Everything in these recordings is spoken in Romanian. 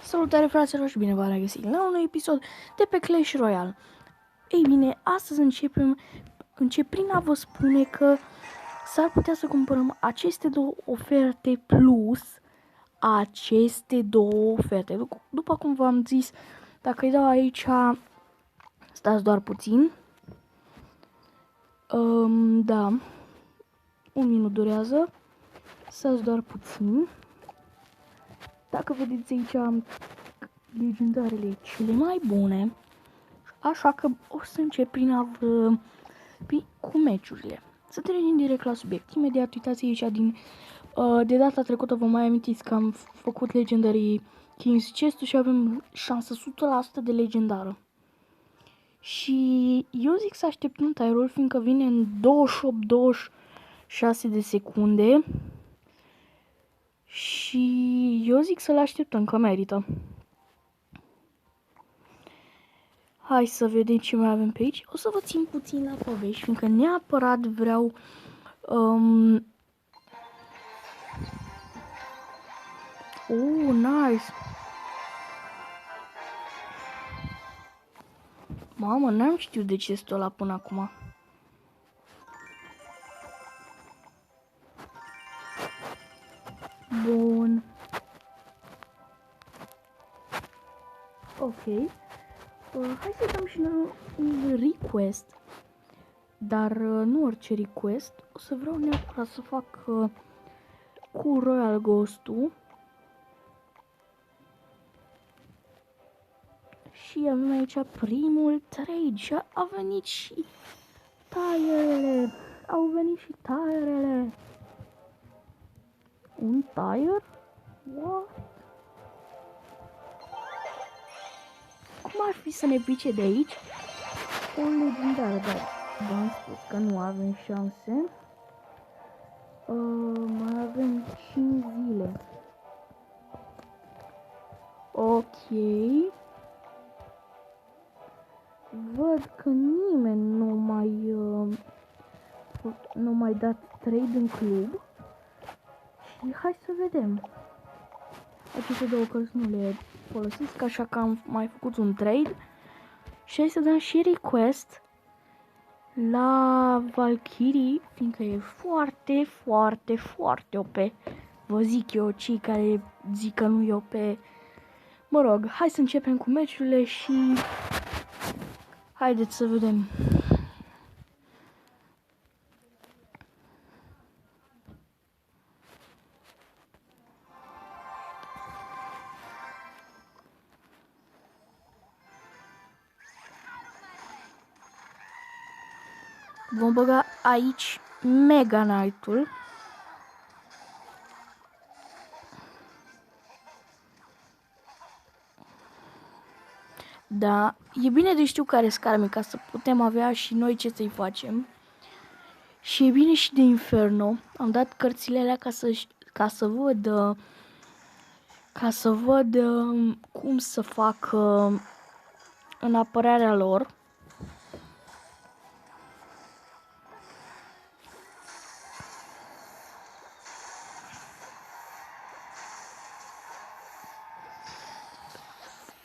Salutare fraților și bine v-am regăsit la un episod de pe Clash Royale. Ei bine, astăzi încep prin a vă spune că s-ar putea să cumpărăm aceste două oferte plus aceste două oferte. După cum v-am zis, dacă îi dau aici, stați doar puțin. Da, un minut durează, stați doar puțin. Dacă vedeți aici, am legendarele cele mai bune, așa că o să încep prin a vă cu meciurile. Să trecem direct la subiect. Imediat uitați aici de data trecută, vă mai amintiți că am făcut legendarii King's Chest și avem șansă 100% de legendară. Și eu zic să așteptăm Tyrol, fiindcă vine în 28-26 de secunde. Și eu zic să-l așteptăm, că merită. Hai să vedem ce mai avem pe aici. O să vă țin puțin la povești, fiindcă neapărat vreau nice. Mamă, n-am știut de ce stă ăla până acum. Bun. Ok. Hai să dăm și noi un request. Dar nu orice request. O să vreau neapărat să fac cu Royal Ghost-ul. Și avem aici primul trade și a venit și tire-ele. Au venit și tire-ele. Un tire? What? Cum ar fi să ne pice de aici o legendară, dar v-am spus că nu avem șanse. Mai avem 5 zile. Ok. Văd că nimeni nu mai dat trade în club. Și hai să vedem. Aceste două cărți nu le folosesc, așa că am mai făcut un trade. Și hai să dăm și request la Valkyrie, fiindcă e foarte, foarte, foarte OP. Vă zic eu, cei care zic că nu e OP. Mă rog, hai să începem cu meciurile și haideți să vedem. Vom băga aici Mega Knight-ul. Da, e bine de știu care scarmi ca să putem avea și noi ce să-i facem. Și e bine și de Inferno. Am dat cărțile alea ca să văd cum să fac în apărarea lor.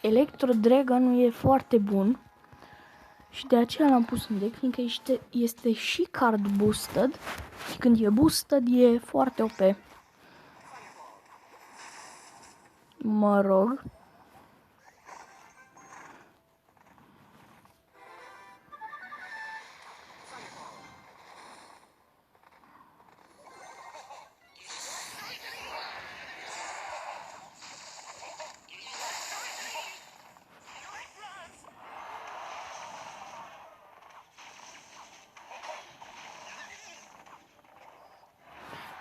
Electro Dragon e foarte bun și de aceea l-am pus în deck, fiindcă este și card boosted și când e boosted e foarte OP. Mă rog.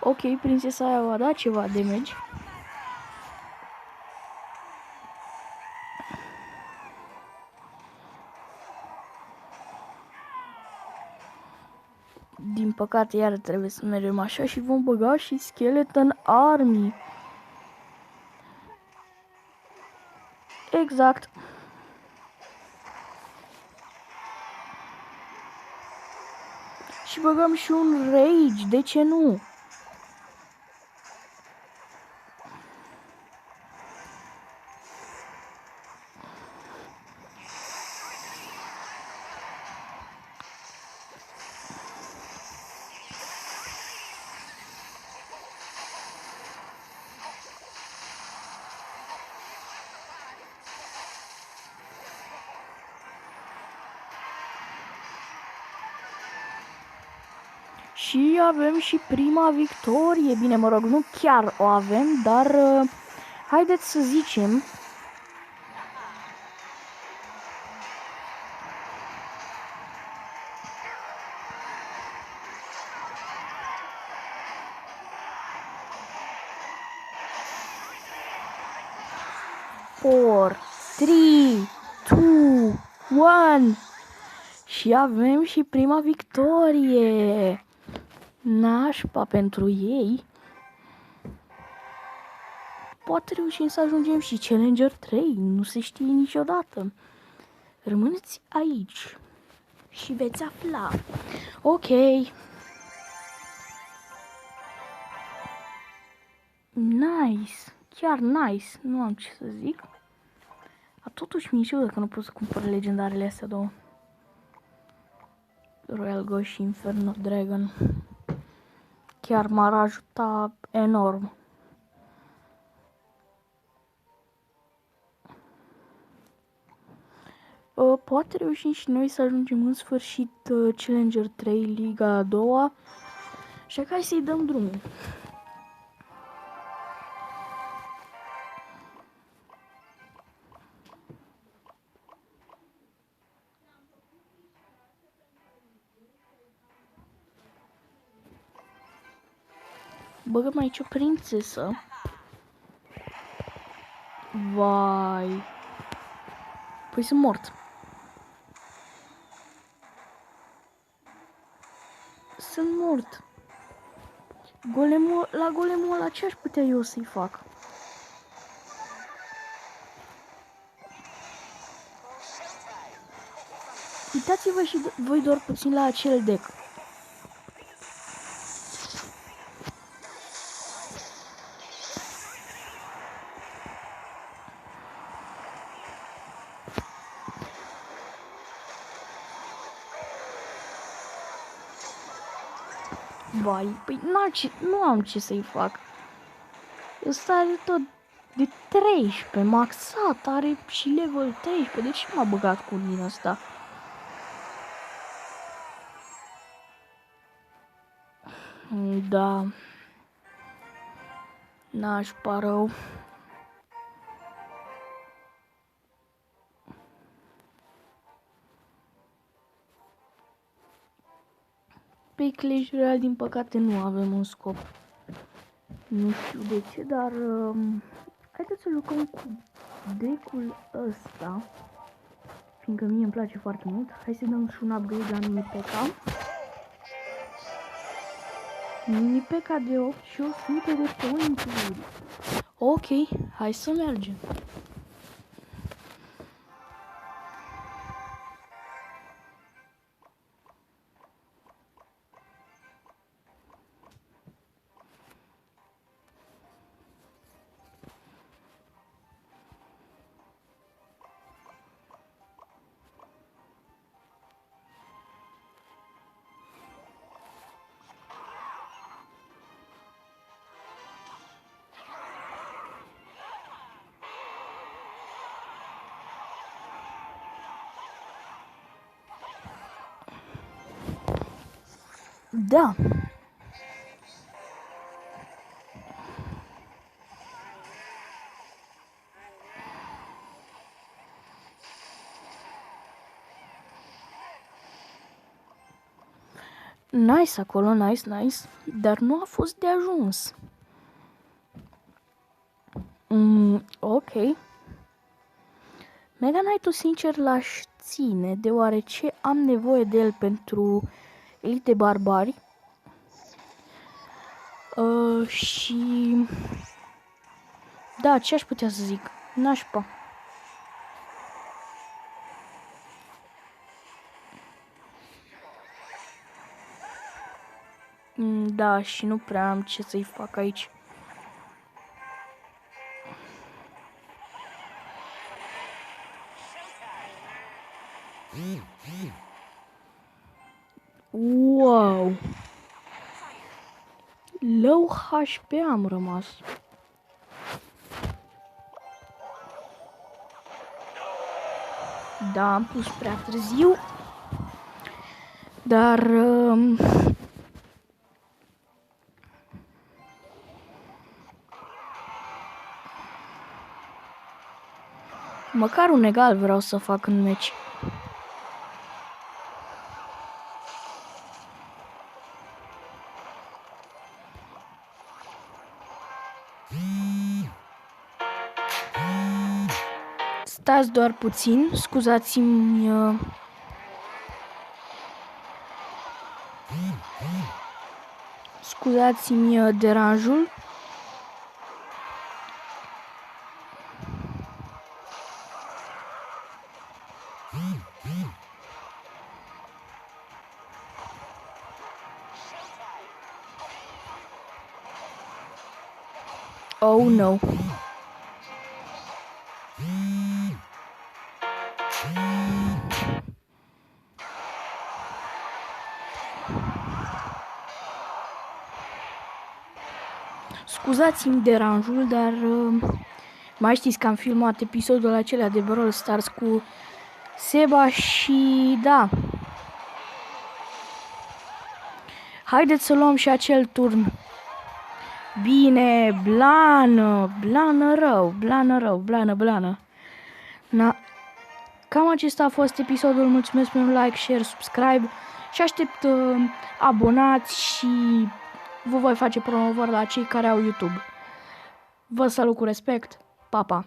Ok, prințesa aia a dat ceva damage. Din păcate, iar trebuie să mergem așa și vom băga și Skeleton Army. Exact. Și băgăm și un Rage, de ce nu? Și avem și prima victorie. Bine, mă rog, nu chiar o avem, dar haideți să zicem four, 3, 2, 1 și avem și prima victorie. Nașpa pentru ei. Poate reușim să ajungem și Challenger 3, nu se știe niciodată. Rămâneți aici și veți afla. Ok. Nice. Chiar nice. Nu am ce să zic. Dar totuși mi-e ciudă că nu pot să cumpăr legendarele astea două. Royal Ghost și Inferno Dragon. Chiar m-ar ajuta enorm. Poate reușim și noi să ajungem în sfârșit Challenger 3, Liga a doua. Așa că hai să-i dăm drumul. Băgăm aici o prințesă. Vai. Păi sunt mort. Sunt mort. La golemul ăla ce aș putea eu să-i fac? Uitați-vă și voi doar puțin la acel deck. Vai, păi nu am ce să-i fac. Ăsta are tot de 13, maxat, are și level 13. De ce m-a băgat cu din ăsta? Da. Nașpa rău. Pe Clash Royale, din păcate, nu avem un scop. Nu știu de ce, dar haideți să jucăm cu deck-ul ăsta. Fiindcă mie îmi place foarte mult. Hai să dăm și un upgrade la Mini P.E.K.K.A. Mini P.E.K.K.A de 8 și 100 de point-uri. Ok, hai să mergem. Da. Nice acolo, nice. Dar nu a fost de ajuns. Ok. Mega Knight-ul sincer l-aș ține, deoarece am nevoie de el pentru elite barbari. Și... Da, ce aș putea să zic? Nașpa. Da, și nu prea am ce să-i fac aici. Wow! Low HP am rămas. Da, am pus prea târziu. Dar Măcar un egal vreau să fac în meci. Stați doar puțin, scuzați-mi... Scuzați-mi deranjul. Oh no. Scuzați-mi deranjul, dar mai știți că am filmat episodul acela de Brawl Stars cu Seba și da. Haideți să luăm și acel turn. Bine, blană, blană rău, blană rău, blană, blană. Na. Cam acesta a fost episodul. Mulțumesc pentru like, share, subscribe și aștept abonați și vă voi face promovări la cei care au YouTube. Vă salut cu respect. Pa, pa!